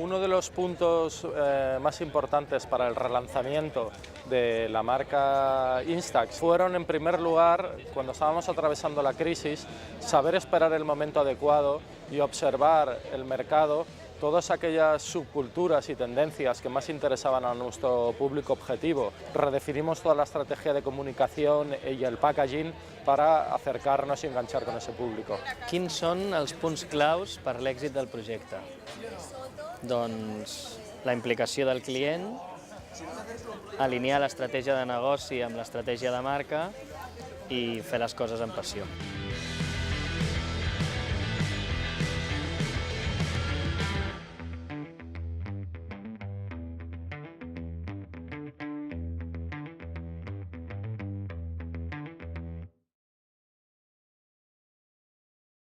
Uno de los puntos más importantes para el relanzamiento de la marca Instax fueron, en primer lugar, cuando estábamos atravesando la crisis, saber esperar el momento adecuado y observar el mercado, todas aquellas subculturas y tendencias que más interesaban a nuestro público objetivo. Redefinimos toda la estrategia de comunicación y el packaging para acercarnos y enganchar con ese público. Quins són els punts claus per l'èxit del projecte? Doncs la implicació del client, alinear l'estratègia de negoci amb l'estratègia de marca i fer les coses amb passió.